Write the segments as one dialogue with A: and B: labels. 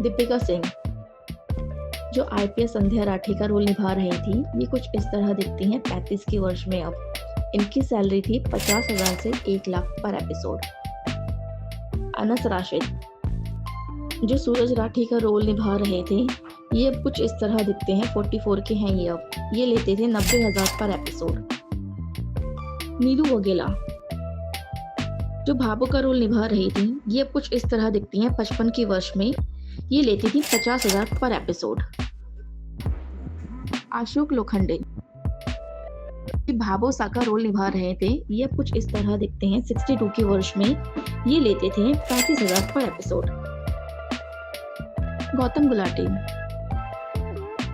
A: दीपिका सिंह, जो आईपीएस संध्या राठी का रोल निभा रही थी, ये कुछ इस तरह दिखती हैं 35 की वर्ष में अब। इनकी सैलरी थी 50,000 से 1 लाख पर एपिसोड। अनस राशिद, जो सूरज राठी का रोल निभा रहे थे, ये अब कुछ इस तरह दिखते हैं 44 के हैं ये अब। ये लेते थे 90,000 पर एपिसोड। नीलू वगेला, जो भाबो का रोल निभा रही थी, ये अब कुछ इस तरह दिखती हैं 55 की वर्ष में। ये लेती थी 50,000 पर एपिसोड। अशोक लोखंडे, भाबो सा का रोल निभा रहे थे, ये अब कुछ इस तरह दिखते हैं 62 की वर्ष में। ये लेते थे 35,000 पर एपिसोड। गौतम गुलाटी,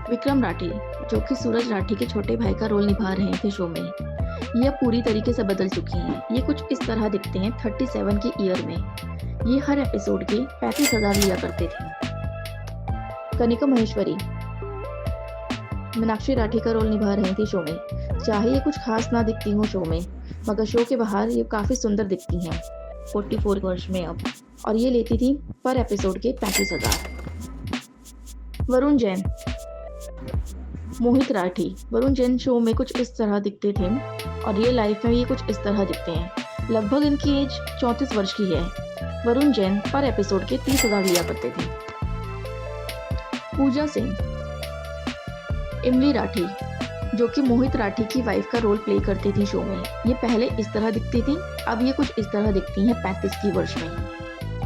A: विक्रम राठी, जो कि सूरज राठी के छोटे भाई का रोल निभा रहे थे शो में, ये अब पूरी तरीके से बदल चुकी हैं। ये कुछ इस तरह दिखते हैं 37 की ईयर में। ये हर एपिसोड के 35,000 लिया करते थे। कनिका महेश्वरी, मीनाक्षी राठी का रोल निभा रही थी शो में। चाहे ये कुछ खास ना दिखती हो शो में, मगर शो के बाहर ये काफी सुंदर दिखती हैं 44 वर्ष में अब, और ये लेती थी पर एपिसोड के 35,000। वरुण जैन, मोहित राठी, वरुण जैन शो में कुछ इस तरह दिखते थे और रियल लाइफ में ये कुछ इस तरह दिखते हैं। लगभग इनकी एज 34 वर्ष की है। वरुण जैन पर एपिसोड के 30,000 लिया करते थे। पूजा सिंह, इमली राठी, जो कि मोहित राठी की वाइफ का रोल प्ले करती थी शो में, ये पहले इस तरह दिखती थी, अब ये कुछ इस तरह दिखती हैं 35 की वर्ष में।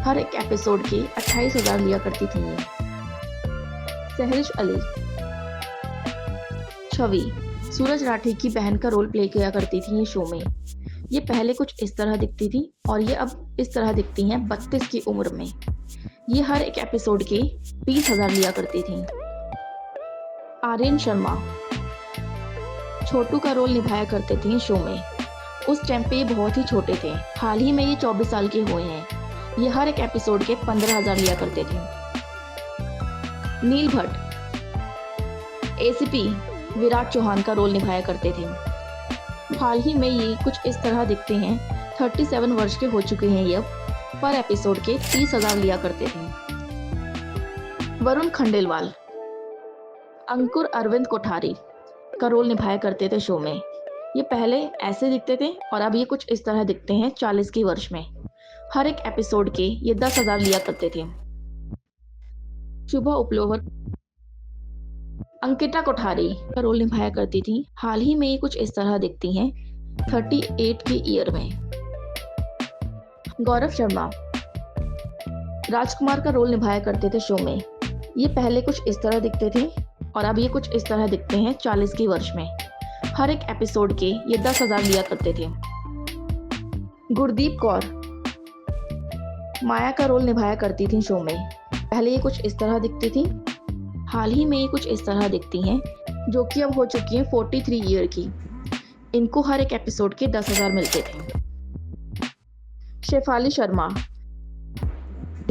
A: हर एक एपिसोड के 28,000 लिया करती थी ये। सहरिश अली, छवि, सूरज राठी की बहन का रोल प्ले किया करती थी ये शो में। ये पहले कुछ इस तरह दिखती थी और ये अब इस तरह दिखती हैं 32 की उम्र में। ये हर एक एपिसोड के 20,000 लिया करती थी। आर्यन शर्मा, छोटू का रोल निभाया करते थे शो में। उस टाइम पे ये बहुत ही छोटे थे। हाल ही में ये 24 साल के हुए हैं। ये हर एक एपिसोड के 15,000 लिया करते थे। नील भट्ट, एसीपी विराट चौहान का रोल निभाया करते थे। हाल ही में ये कुछ इस तरह दिखते हैं 37 वर्ष के हो चुके हैं ये अब। पर एपिसोड के 30,000 लिया करते थे। वरुण खंडेलवाल, अंकुर अरविंद कोठारी का रोल निभाया करते थे शो में। ये पहले ऐसे दिखते थे और अब ये कुछ इस तरह दिखते हैं 40 की वर्ष में। हर एक एपिसोड के ये 10,000 लिया करते थे। शुभा उपलोवर, अंकिता कोठारी का रोल निभाया करती थी। हाल ही में ये कुछ इस तरह दिखती हैं 38 की ईयर में। गौरव शर्मा, राजकुमार का रोल निभाया करते थे शो में। ये पहले कुछ इस तरह दिखते थे और अब ये कुछ इस तरह दिखते हैं 40 की वर्ष में। हर एक एपिसोड के ये 10,000 लिया करते थे। गुरदीप कौर, माया का रोल निभाया करती थी शो में। पहले ये कुछ इस तरह दिखती थी, हाल ही में ये कुछ इस तरह दिखती हैं, जो कि अब हो चुकी हैं 43 ईयर की। इनको हर एक एपिसोड के 10,000 मिलते थे। शेफाली शर्मा,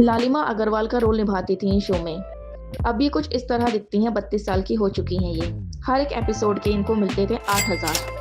A: लालिमा अग्रवाल का रोल निभाती थी इन शो में। अब ये कुछ इस तरह दिखती हैं 32 साल की हो चुकी हैं ये। हर एक एपिसोड के इनको मिलते थे 8,000।